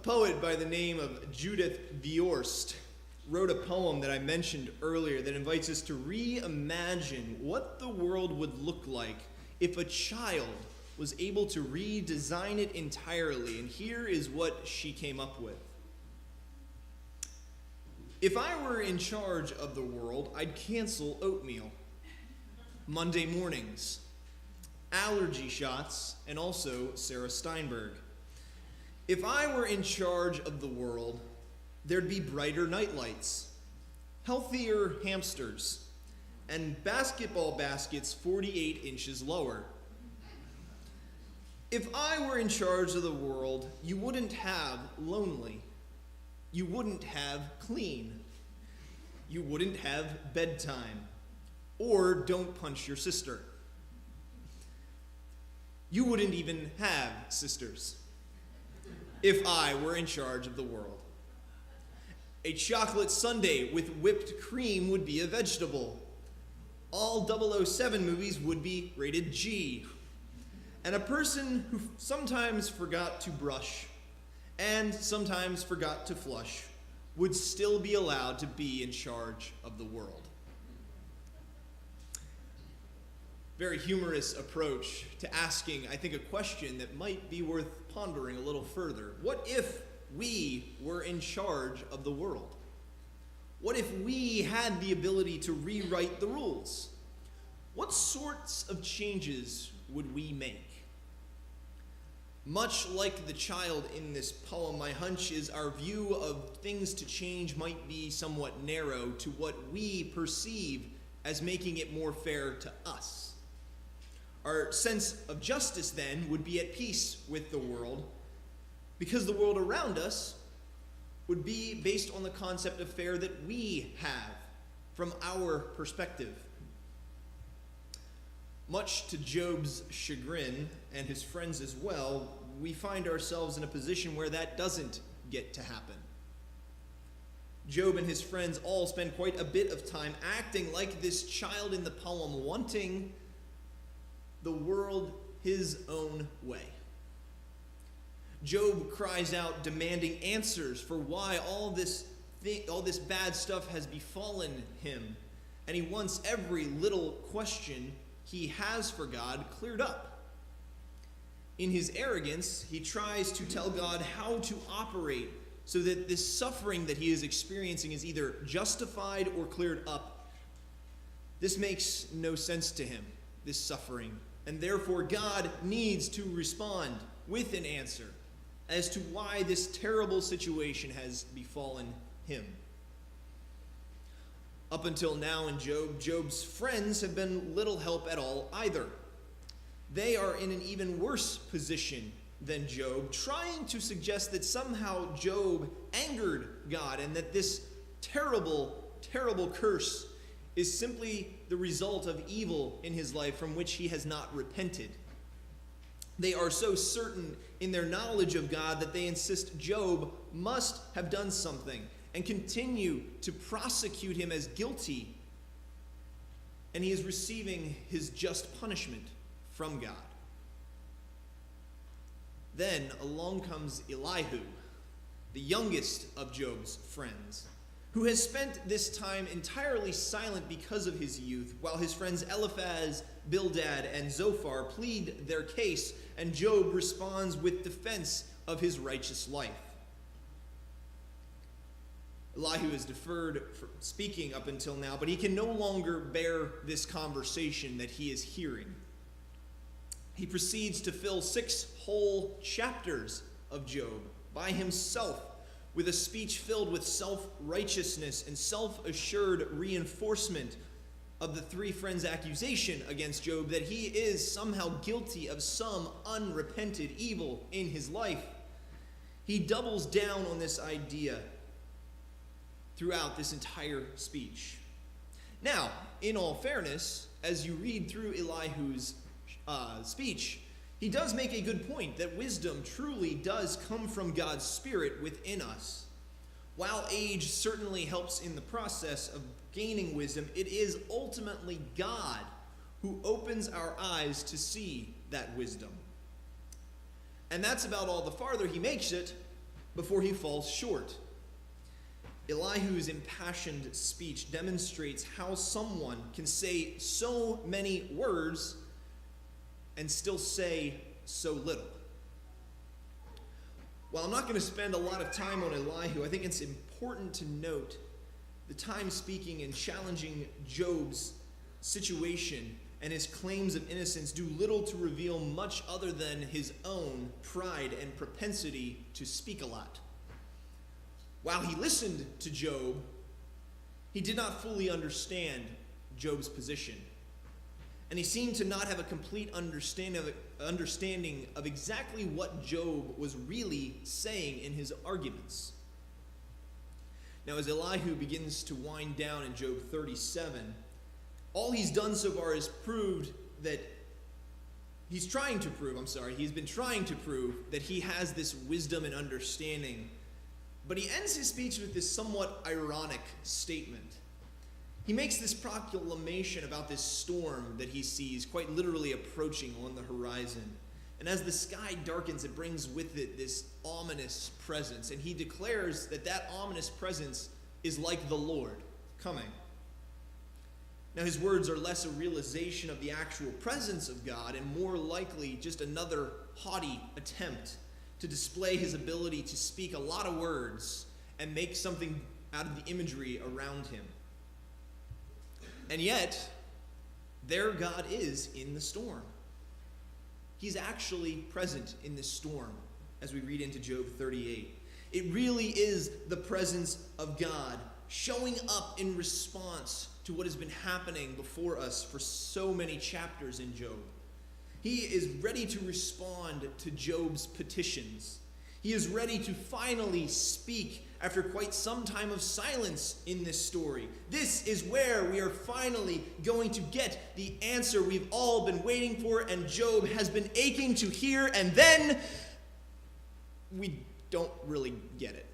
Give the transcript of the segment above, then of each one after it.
poet by the name of Judith Viorst wrote a poem that I mentioned earlier that invites us to reimagine what the world would look like if a child was able to redesign it entirely. And here is what she came up with. If I were in charge of the world, I'd cancel oatmeal, Monday mornings, allergy shots, and also Sarah Steinberg. If I were in charge of the world, there'd be brighter nightlights, healthier hamsters, and basketball baskets 48 inches lower. If I were in charge of the world, you wouldn't have lonely. You wouldn't have clean. You wouldn't have bedtime. Or don't punch your sister. You wouldn't even have sisters if I were in charge of the world. A chocolate sundae with whipped cream would be a vegetable. All 007 movies would be rated G. And a person who sometimes forgot to brush and sometimes forgot to flush would still be allowed to be in charge of the world. Very humorous approach to asking, I think, a question that might be worth pondering a little further. What if we were in charge of the world? What if we had the ability to rewrite the rules? What sorts of changes would we make? Much like the child in this poem, my hunch is our view of things to change might be somewhat narrow to what we perceive as making it more fair to us. Our sense of justice then would be at peace with the world, because the world around us would be based on the concept of fair that we have from our perspective. Much to Job's chagrin, and his friends as well, we find ourselves in a position where that doesn't get to happen. Job and his friends all spend quite a bit of time acting like this child in the poem, wanting the world his own way. Job cries out, demanding answers for why all this bad stuff has befallen him, and he wants every little question he has for God cleared up. In his arrogance, he tries to tell God how to operate so that this suffering that he is experiencing is either justified or cleared up. This makes no sense to him, this suffering, and therefore God needs to respond with an answer as to why this terrible situation has befallen him. Up until now in Job, Job's friends have been little help at all either. They are in an even worse position than Job, trying to suggest that somehow Job angered God and that this terrible, terrible curse is simply the result of evil in his life from which he has not repented. They are so certain in their knowledge of God that they insist Job must have done something and continue to prosecute him as guilty, and he is receiving his just punishment from God. Then along comes Elihu, the youngest of Job's friends, who has spent this time entirely silent because of his youth, while his friends Eliphaz, Bildad, and Zophar plead their case, and Job responds with defense of his righteous life. Elihu has deferred from speaking up until now, but he can no longer bear this conversation that he is hearing. He proceeds to fill 6 whole chapters of Job by himself with a speech filled with self-righteousness and self-assured reinforcement of the 3 friends' accusation against Job that he is somehow guilty of some unrepented evil in his life. He doubles down on this idea throughout this entire speech. Now, in all fairness, as you read through Elihu's speech, he does make a good point that wisdom truly does come from God's Spirit within us. While age certainly helps in the process of gaining wisdom, it is ultimately God who opens our eyes to see that wisdom. And that's about all the farther he makes it before he falls short. Elihu's impassioned speech demonstrates how someone can say so many words and still say so little. While I'm not going to spend a lot of time on Elihu, I think it's important to note the time speaking and challenging Job's situation and his claims of innocence do little to reveal much other than his own pride and propensity to speak a lot. While he listened to Job, he did not fully understand Job's position. And he seemed to not have a complete understanding of exactly what Job was really saying in his arguments. Now, as Elihu begins to wind down in Job 37, all he's done so far is he's been trying to prove that he has this wisdom and understanding. But he ends his speech with this somewhat ironic statement. He makes this proclamation about this storm that he sees quite literally approaching on the horizon. And as the sky darkens, it brings with it this ominous presence. And he declares that that ominous presence is like the Lord coming. Now, his words are less a realization of the actual presence of God and more likely just another haughty attempt to display his ability to speak a lot of words and make something out of the imagery around him. And yet, there God is in the storm. He's actually present in this storm as we read into Job 38. It really is the presence of God showing up in response to what has been happening before us for so many chapters in Job. He is ready to respond to Job's petitions. He is ready to finally speak after quite some time of silence in this story. This is where we are finally going to get the answer we've all been waiting for and Job has been aching to hear, and then we don't really get it.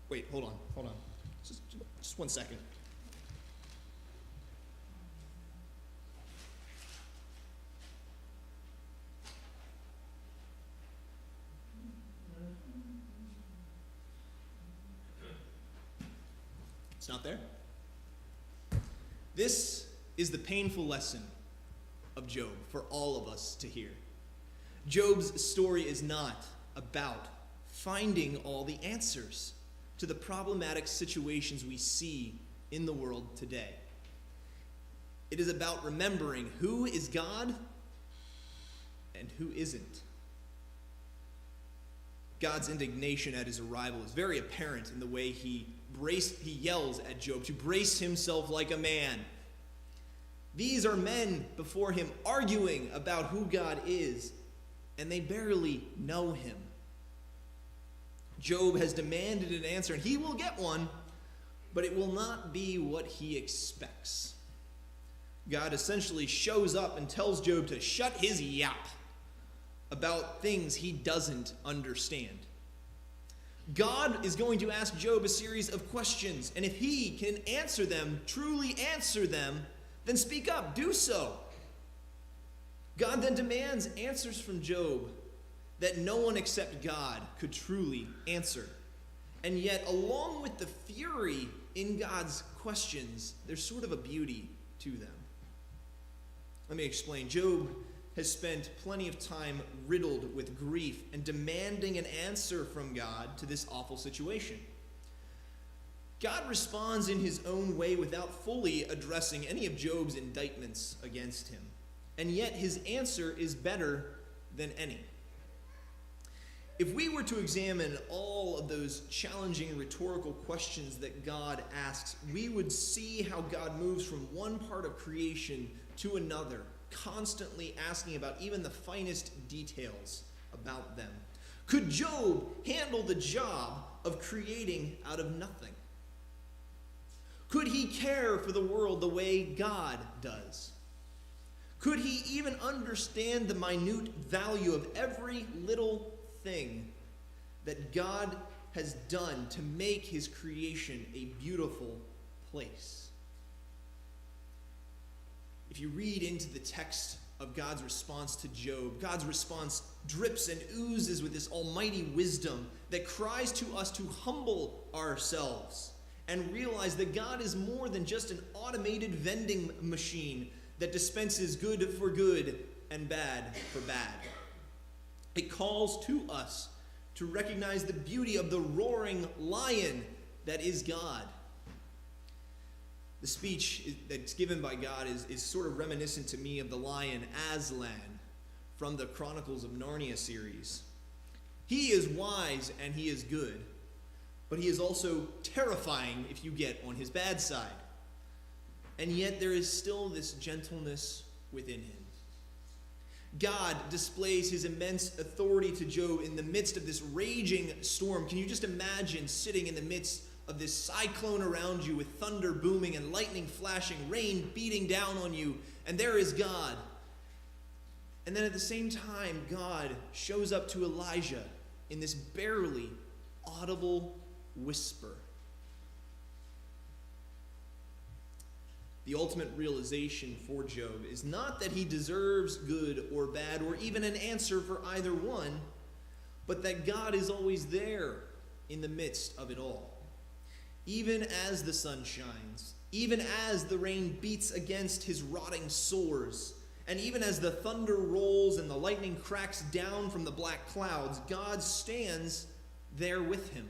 Wait, hold on. Just 1 second. It's not there? This is the painful lesson of Job for all of us to hear. Job's story is not about finding all the answers to the problematic situations we see in the world today. It is about remembering who is God and who isn't. God's indignation at his arrival is very apparent in the way he yells at Job to brace himself like a man. These are men before him arguing about who God is, and they barely know him. Job has demanded an answer, and he will get one, but it will not be what he expects. God essentially shows up and tells Job to shut his yap about things he doesn't understand. God is going to ask Job a series of questions, and if he can answer them, truly answer them, then speak up, do so. God then demands answers from Job that no one except God could truly answer. And yet, along with the fury in God's questions, there's sort of a beauty to them. Let me explain. Job has spent plenty of time riddled with grief and demanding an answer from God to this awful situation. God responds in his own way without fully addressing any of Job's indictments against him. And yet his answer is better than any. If we were to examine all of those challenging rhetorical questions that God asks, we would see how God moves from one part of creation to another, constantly asking about even the finest details about them. Could Job handle the job of creating out of nothing? Could he care for the world the way God does? Could he even understand the minute value of every little thing that God has done to make his creation a beautiful place? If you read into the text of God's response to Job, God's response drips and oozes with this almighty wisdom that cries to us to humble ourselves and realize that God is more than just an automated vending machine that dispenses good for good and bad for bad. It calls to us to recognize the beauty of the roaring lion that is God. The speech that's given by God is sort of reminiscent to me of the lion Aslan from the Chronicles of Narnia series. He is wise and he is good, but he is also terrifying if you get on his bad side. And yet there is still this gentleness within him. God displays his immense authority to Job in the midst of this raging storm. Can you just imagine sitting in the midst of this cyclone around you with thunder booming and lightning flashing, rain beating down on you, and there is God. And then at the same time, God shows up to Elijah in this barely audible whisper. The ultimate realization for Job is not that he deserves good or bad or even an answer for either one, but that God is always there in the midst of it all. Even as the sun shines, even as the rain beats against his rotting sores, and even as the thunder rolls and the lightning cracks down from the black clouds, God stands there with him.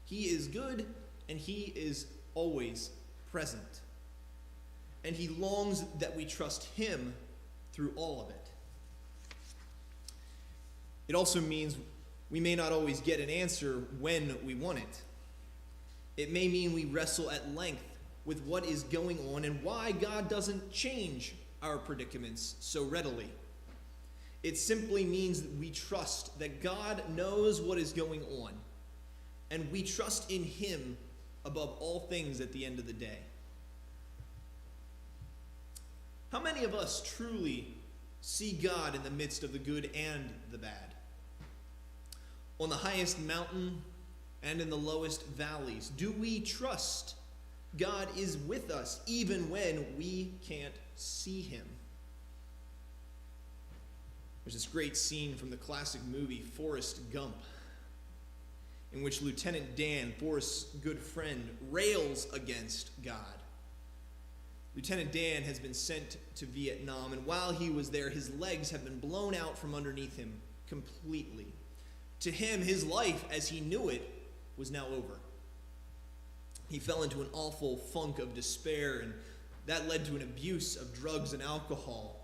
He is good and he is always present. And he longs that we trust him through all of it. It also means we may not always get an answer when we want it. It may mean we wrestle at length with what is going on and why God doesn't change our predicaments so readily. It simply means that we trust that God knows what is going on, and we trust in him above all things at the end of the day. How many of us truly see God in the midst of the good and the bad? On the highest mountain and in the lowest valleys, do we trust God is with us even when we can't see him? There's this great scene from the classic movie Forrest Gump, in which Lieutenant Dan, Forrest's good friend, rails against God. Lieutenant Dan has been sent to Vietnam, and while he was there, his legs have been blown out from underneath him completely. To him, his life as he knew it was now over. He fell into an awful funk of despair, and that led to an abuse of drugs and alcohol.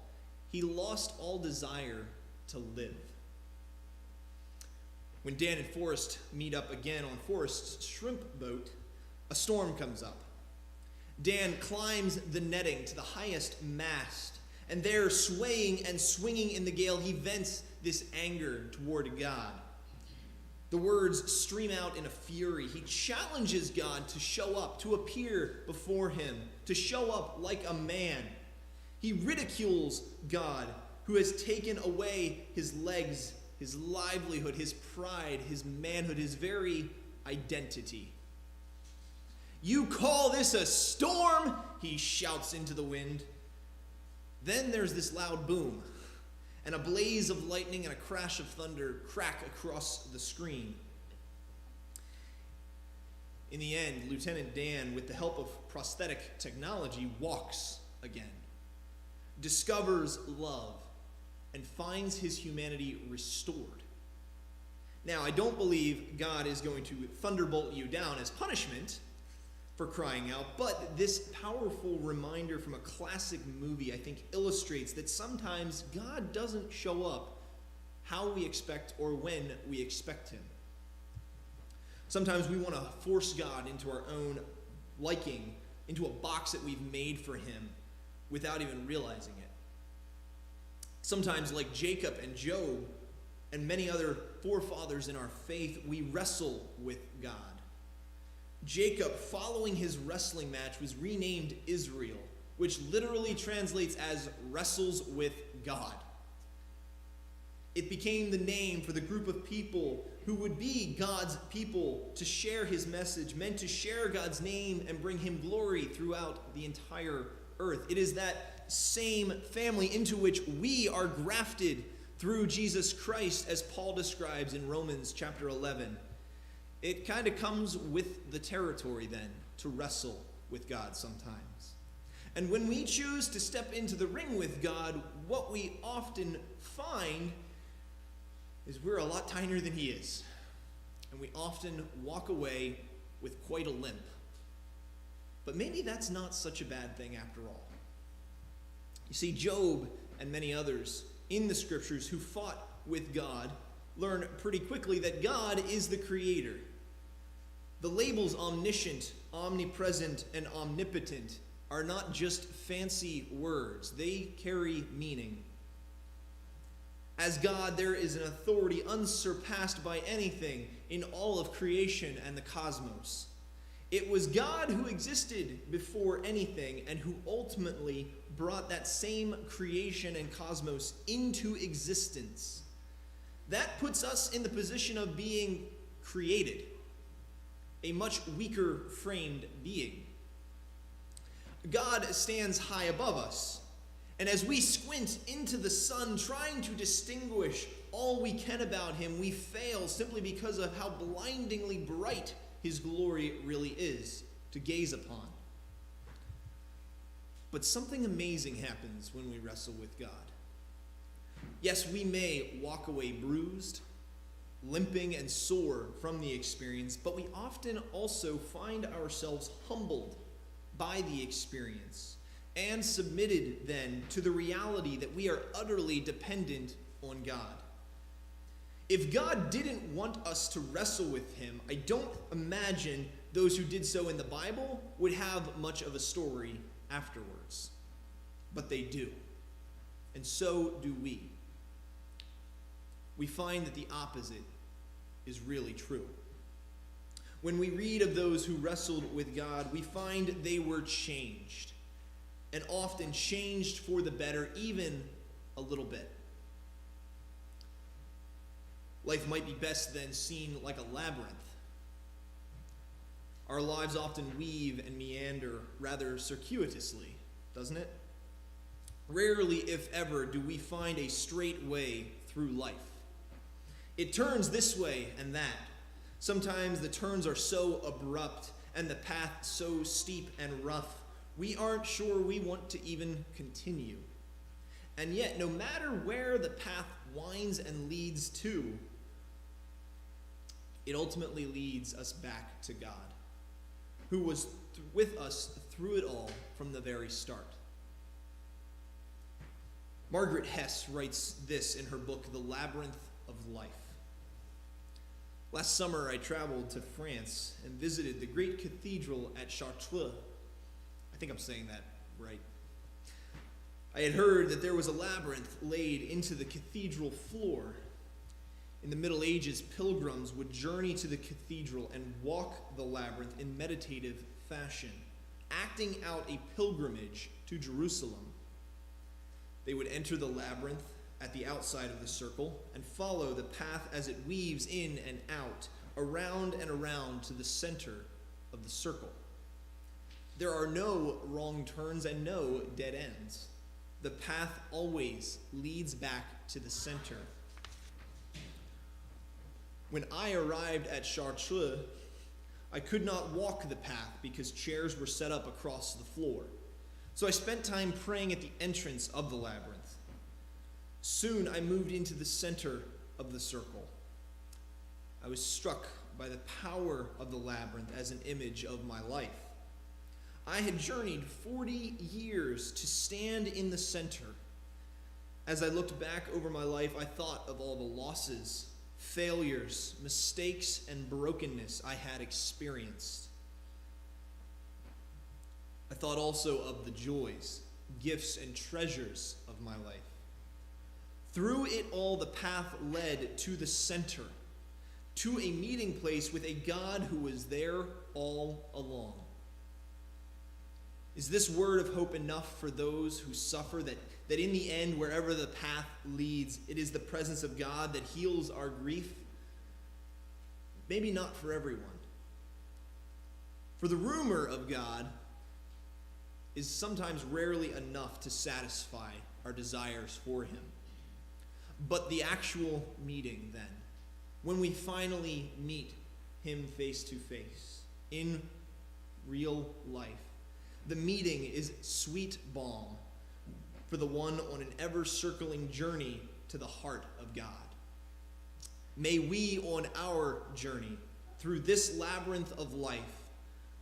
He lost all desire to live. When Dan and Forrest meet up again on Forrest's shrimp boat, a storm comes up. Dan climbs the netting to the highest mast, and there, swaying and swinging in the gale, he vents this anger toward God. The words stream out in a fury. He challenges God to show up, to appear before him, to show up like a man. He ridicules God, who has taken away his legs, his livelihood, his pride, his manhood, his very identity. "You call this a storm?" he shouts into the wind. Then there's this loud boom, and a blaze of lightning and a crash of thunder crack across the screen. In the end, Lieutenant Dan, with the help of prosthetic technology, walks again, discovers love, and finds his humanity restored. Now, I don't believe God is going to thunderbolt you down as punishment for crying out, but this powerful reminder from a classic movie, I think, illustrates that sometimes God doesn't show up how we expect or when we expect him. Sometimes we want to force God into our own liking, into a box that we've made for him without even realizing it. Sometimes, like Jacob and Job and many other forefathers in our faith, we wrestle with God. Jacob, following his wrestling match, was renamed Israel, which literally translates as wrestles with God. It became the name for the group of people who would be God's people to share his message, meant to share God's name and bring him glory throughout the entire earth. It is that same family into which we are grafted through Jesus Christ, as Paul describes in Romans chapter 11, it kind of comes with the territory then to wrestle with God sometimes. And when we choose to step into the ring with God, what we often find is we're a lot tinier than he is. And we often walk away with quite a limp. But maybe that's not such a bad thing after all. You see, Job and many others in the scriptures who fought with God learn pretty quickly that God is the creator. The labels omniscient, omnipresent, and omnipotent are not just fancy words. They carry meaning. As God, there is an authority unsurpassed by anything in all of creation and the cosmos. It was God who existed before anything and who ultimately brought that same creation and cosmos into existence. That puts us in the position of being created, a much weaker framed being. God stands high above us, and as we squint into the sun trying to distinguish all we can about him, we fail simply because of how blindingly bright his glory really is to gaze upon. But something amazing happens when we wrestle with God. Yes, we may walk away bruised, limping, and sore from the experience, but we often also find ourselves humbled by the experience and submitted then to the reality that we are utterly dependent on God. If God didn't want us to wrestle with him, I don't imagine those who did so in the Bible would have much of a story afterwards. But they do. And so do we. We find that the opposite is really true. When we read of those who wrestled with God, we find they were changed, and often changed for the better, even a little bit. Life might be best then seen like a labyrinth. Our lives often weave and meander rather circuitously, doesn't it? Rarely, if ever, do we find a straight way through life. It turns this way and that. Sometimes the turns are so abrupt and the path so steep and rough, we aren't sure we want to even continue. And yet, no matter where the path winds and leads to, it ultimately leads us back to God, who was with us through it all from the very start. Margaret Hess writes this in her book, The Labyrinth of Life. Last summer, I traveled to France and visited the great cathedral at Chartres. I think I'm saying that right. I had heard that there was a labyrinth laid into the cathedral floor. In the Middle Ages, pilgrims would journey to the cathedral and walk the labyrinth in meditative fashion, acting out a pilgrimage to Jerusalem. They would enter the labyrinth at the outside of the circle and follow the path as it weaves in and out, around and around to the center of the circle. There are no wrong turns and no dead ends. The path always leads back to the center. When I arrived at Chartres, I could not walk the path because chairs were set up across the floor. So I spent time praying at the entrance of the labyrinth. Soon I moved into the center of the circle. I was struck by the power of the labyrinth as an image of my life. I had journeyed 40 years to stand in the center. As I looked back over my life, I thought of all the losses, failures, mistakes, and brokenness I had experienced. I thought also of the joys, gifts, and treasures of my life. Through it all, the path led to the center, to a meeting place with a God who was there all along. Is this word of hope enough for those who suffer, that in the end, wherever the path leads, it is the presence of God that heals our grief? Maybe not for everyone. For the rumor of God is sometimes rarely enough to satisfy our desires for him. But the actual meeting then, when we finally meet him face to face, in real life, the meeting is sweet balm for the one on an ever-circling journey to the heart of God. May we on our journey through this labyrinth of life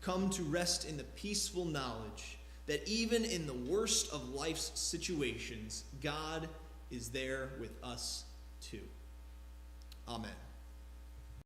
come to rest in the peaceful knowledge that even in the worst of life's situations, God is there with us too. Amen.